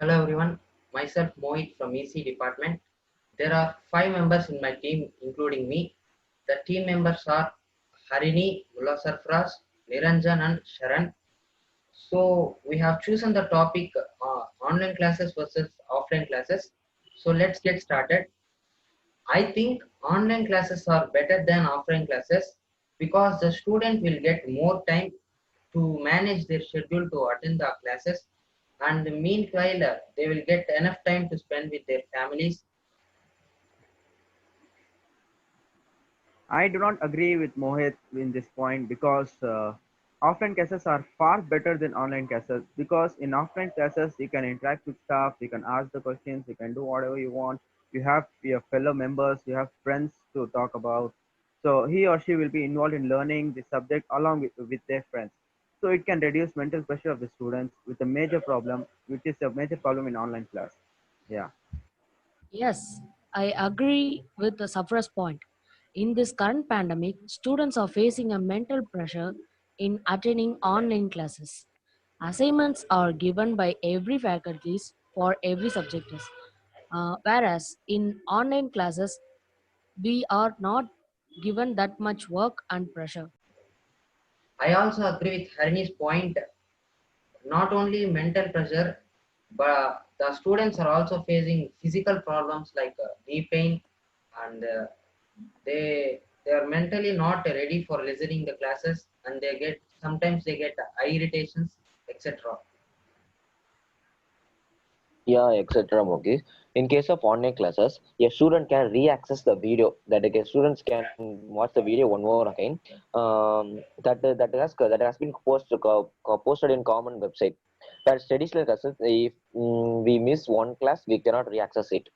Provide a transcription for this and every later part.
Hello everyone, myself Mohit from EC department. There are 5 members in my team including me. The team members are Harini, Mullah Sarfraz, Niranjan and Sharan. So we have chosen the topic online classes versus offline classes. So let's get started. I think online classes are better than offline classes because the student will get more time to manage their schedule to attend the classes, and meanwhile they will get enough time to spend with their families. I do not agree with Mohit in this point because offline classes are far better than online classes because in offline classes you can interact with staff, you can ask the questions, you can do whatever you want. You have your fellow members, you have friends to talk about. So he or she will be involved in learning the subject along with their friends. So it can reduce mental pressure of the students with a major problem, which is a major problem in online class. Yeah. Yes, I agree with the Safra's point. In this current pandemic, students are facing a mental pressure in attending online classes. Assignments are given by every faculties for every subject, whereas in online classes, we are not given that much work and pressure. I also agree with Harini's point. Not only mental pressure, but the students are also facing physical problems like knee pain, and they are mentally not ready for listening the classes, and they get sometimes they get eye irritations, etc. Yeah, etc. Mukesh. In case of online classes, a student can re-access the video. That okay, students can watch the video one more again. That has been posted in common website. But traditional classes, if we miss one class, we cannot re-access it.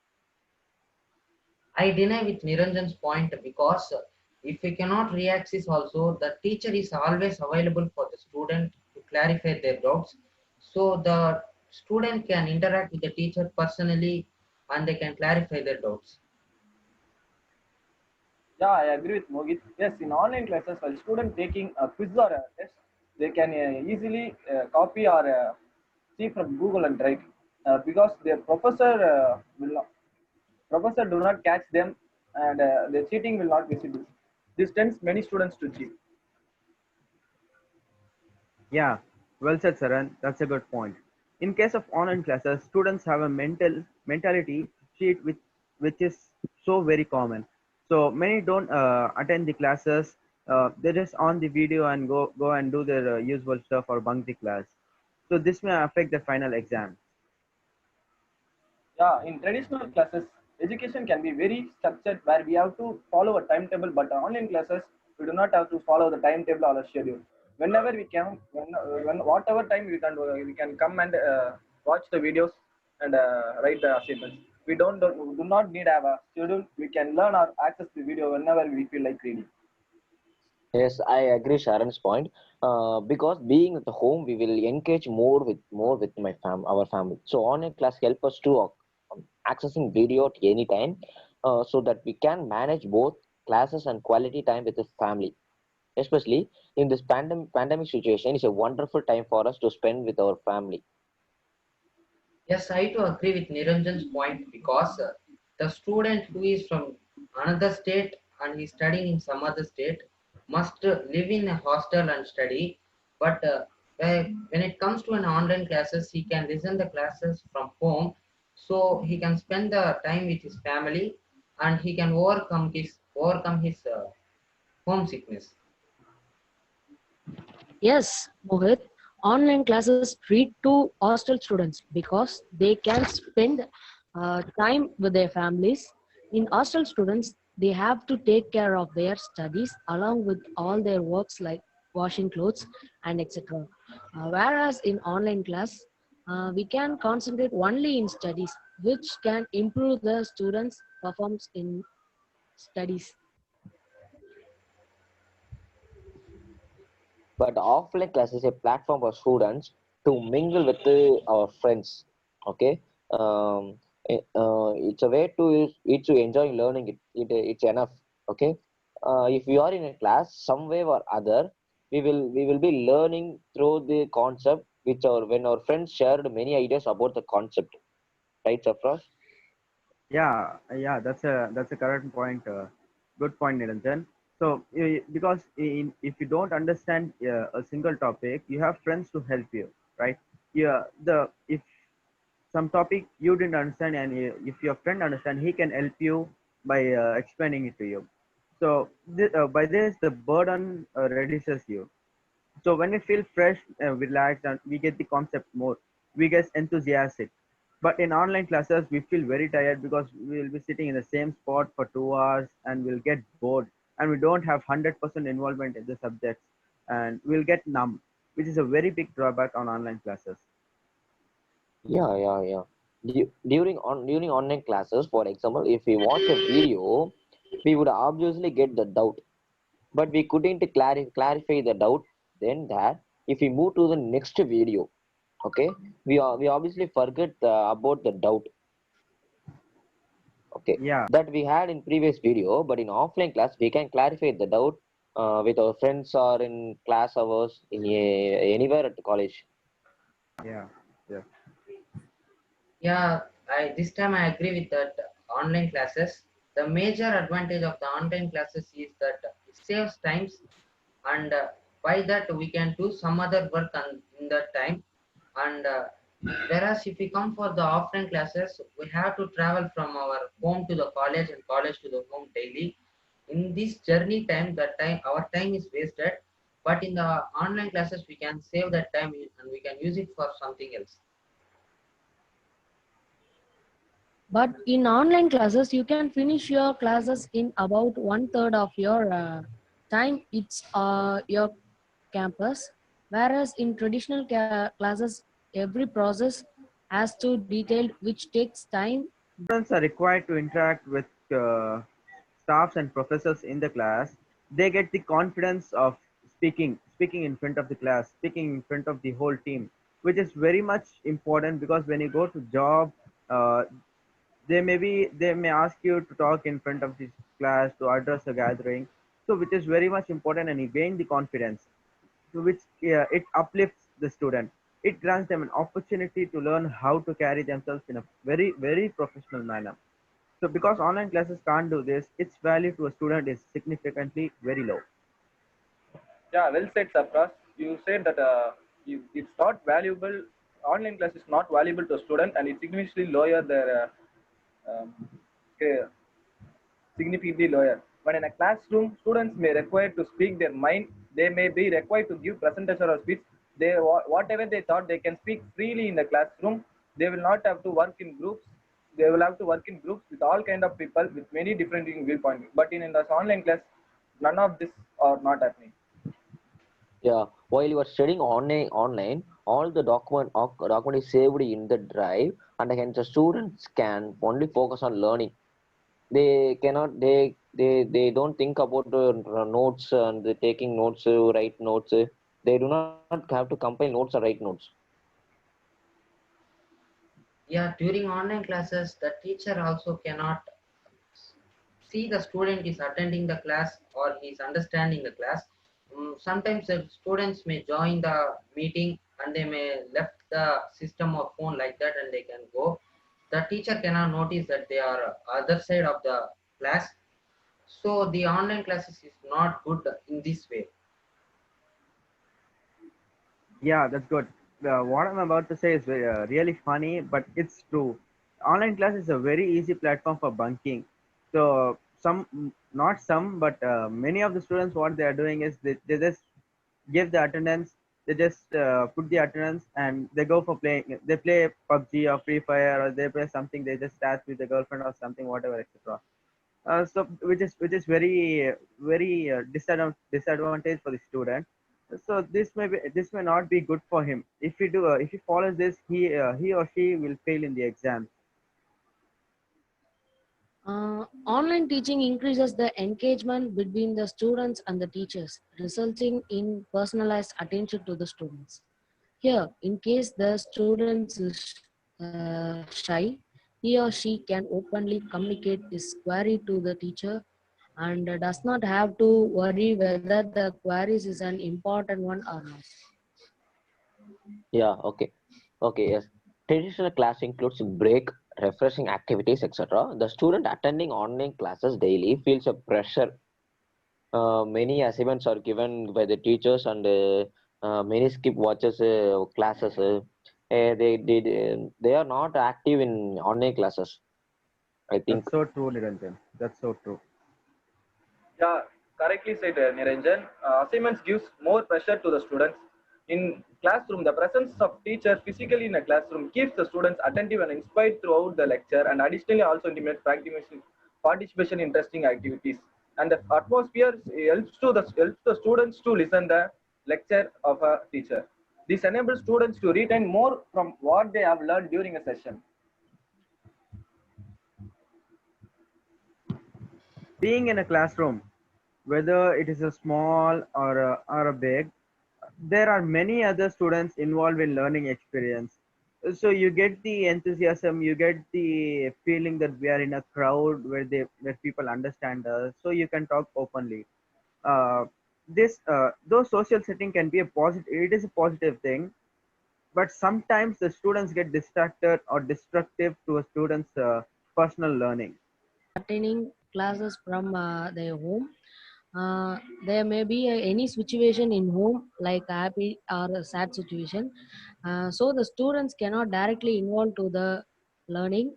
I deny with Niranjan's point because if we cannot re-access also, the teacher is always available for the student to clarify their doubts. So the student can interact with the teacher personally and they can clarify their doubts. Yeah, I agree with Mohit. Yes, in online classes, while student taking a quiz or a test, they can easily copy or see from Google and write because their professor do not catch them and the cheating will not be visible. This tends many students to cheat. Yeah, well said, Saran. That's a good point. In case of online classes, students have a mentality sheet which is so very common. So many don't attend the classes. They just on the video and go and do their usual stuff or bunk the class. So this may affect the final exam. Yeah, in traditional classes, education can be very structured where we have to follow a timetable, but online classes, we do not have to follow the timetable or a schedule. Whenever we can, when whatever time we can come and watch the videos and write the assignments. We do not need to have a schedule. We can learn or access the video whenever we feel like reading. Yes, I agree Sharon's point. Because being at the home, we will engage more with our family. So online class help us to accessing video at any time, so that we can manage both classes and quality time with the family. Especially in this pandemic situation, it's a wonderful time for us to spend with our family. Yes, I too agree with Niranjan's point because the student who is from another state and is studying in some other state must live in a hostel and study. But when it comes to an online classes, he can listen the classes from home, so he can spend the time with his family and he can overcome his homesickness. Yes, Mohit, online classes treat to hostel students because they can spend time with their families. In hostel students, they have to take care of their studies along with all their works like washing clothes and etc. Whereas in online class, we can concentrate only in studies, which can improve the students' performance in studies. But offline class is a platform for students to mingle with our friends. Okay. It's a way to enjoy learning it's enough. Okay. If we are in a class some way or other, we will be learning through the concept which our when our friends shared many ideas about the concept, right, Safras? Yeah, that's a correct point. Good point, Niranjan. So, because if you don't understand a single topic, you have friends to help you, right? Yeah, the if some topic you didn't understand, and if your friend understand, he can help you by explaining it to you. So, by this, the burden reduces you. So when we feel fresh, relaxed, and we get the concept more, we get enthusiastic. But in online classes, we feel very tired because we will be sitting in the same spot for 2 hours and we'll get bored, and we don't have 100% involvement in the subjects, and we'll get numb, which is a very big drawback on online classes. Yeah. During online classes, for example, if we watch a video, we would obviously get the doubt, but we couldn't clarify the doubt. Then that if we move to the next video, okay, we obviously forget about the doubt, okay, Yeah, that we had in previous video. But in offline class, we can clarify the doubt with our friends or in class hours in anywhere at the college. yeah, yeah. Yeah, I this time I agree with that online classes. The major advantage of the online classes is that it saves times, and by that we can do some other work in that time. And whereas if we come for the offline classes, we have to travel from our home to the college and college to the home daily. In this journey time, that time our time is wasted. But in the online classes, we can save that time and we can use it for something else. But in online classes, you can finish your classes in about one third of your time. It's your campus. Whereas in traditional classes, every process has to detailed, which takes time. Students are required to interact with staffs and professors in the class. They get the confidence of speaking in front of the class, speaking in front of the whole team, which is very much important because when you go to job, uh, they may ask you to talk in front of this class to address a gathering. So which is very much important, and you gain the confidence, to which it uplifts the student. It grants them an opportunity to learn how to carry themselves in a very, very professional manner. So because online classes can't do this, its value to a student is significantly very low. Yeah, well said, Sapras. You said that it's not valuable. Online class is not valuable to a student, and it significantly lower their um, okay, significantly lower. When in a classroom, students may require to speak their mind. They may be required to give presentation or speech. They whatever they thought they can speak freely in the classroom. They will not have to work in groups. They will have to work in groups with all kind of people with many different viewpoints. But in the online class, none of this are not happening. Yeah, while you are studying online, all the document is saved in the drive, and hence the students can only focus on learning. They cannot they don't think about the notes and the taking notes, write notes. They do not have to compile notes or write notes. Yeah, during online classes, the teacher also cannot see the student is attending the class or he is understanding the class. Sometimes the students may join the meeting and they may left the system or phone like that and they can go. The teacher cannot notice that they are other side of the class. So the online classes is not good in this way. Yeah, that's good. What I'm about to say is really funny, but it's true. Online class is a very easy platform for bunking. So not some, but many of the students, what they are doing is they just give the attendance. They just put the attendance and they go for playing. They play PUBG or Free Fire, or they play something. They just chat with the girlfriend or something, whatever, etc. So which is very disadvantage for the student. So this may not be good for him. If he follows this, he or she will fail in the exam. Online teaching increases the engagement between the students and the teachers, resulting in personalized attention to the students. Here, in case the student is shy, he or she can openly communicate his query to the teacher and does not have to worry whether the queries is an important one or not. Yeah, okay. Okay, yes. Traditional class includes break, refreshing activities, etc. The student attending online classes daily feels a pressure. Many assignments are given by the teachers, and many skip watches classes. They are not active in online classes, I think. That's so true, Niranjan. That's so true. Yeah, correctly said, Niranjan. Assignments gives more pressure to the students. In classroom, the presence of teacher physically in a classroom keeps the students attentive and inspired throughout the lecture, and additionally also intimate participation in interesting activities. And the atmosphere helps the students to listen the lecture of a teacher. This enables students to retain more from what they have learned during a session. Being in a classroom, whether it is a small or a big, there are many other students involved in learning experience. So you get the enthusiasm, you get the feeling that we are in a crowd where people understand us, so you can talk openly. This Those social setting can be a positive. It is a positive thing, but sometimes the students get distracted or destructive to a student's personal learning. Attending classes from their home. Uh, there may be any situation in home like happy or a sad situation, so the students cannot directly involve to the learning.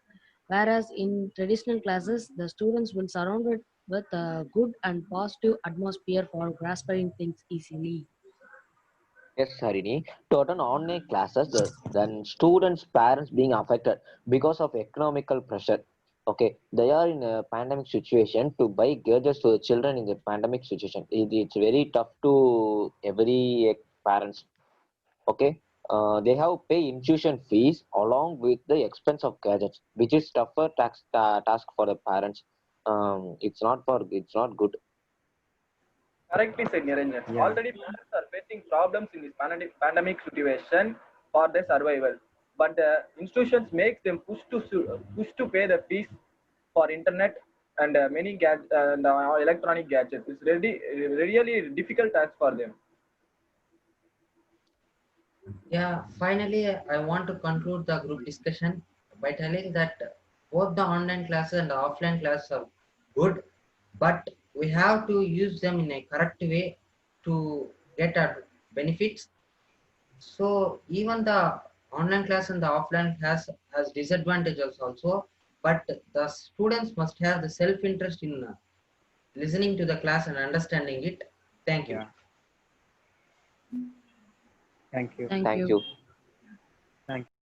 Whereas in traditional classes, the students will surrounded with a good and positive atmosphere for grasping things easily. Yes, Harini. To attend online classes, then students' parents being affected because of economical pressure. Okay, they are in a pandemic situation to buy gadgets to the children in the pandemic situation. It's very tough to every parents. Okay, they have pay intuition fees along with the expense of gadgets, which is tougher task for the parents. It's not good. Correctly said, Niranjan. Yeah. Already, parents are facing problems in this pandemic situation for their survival. But the institutions make them push to pay the fees for internet and electronic gadgets. It's really difficult task for them. Yeah, finally, I want to conclude the group discussion by telling that both the online classes and the offline classes are good, but we have to use them in a correct way to get our benefits. So even the online class and the offline class has disadvantages also, but the students must have the self-interest in listening to the class and understanding it. Thank you. Yeah. Thank you. Thank Thank you. you. Thank you.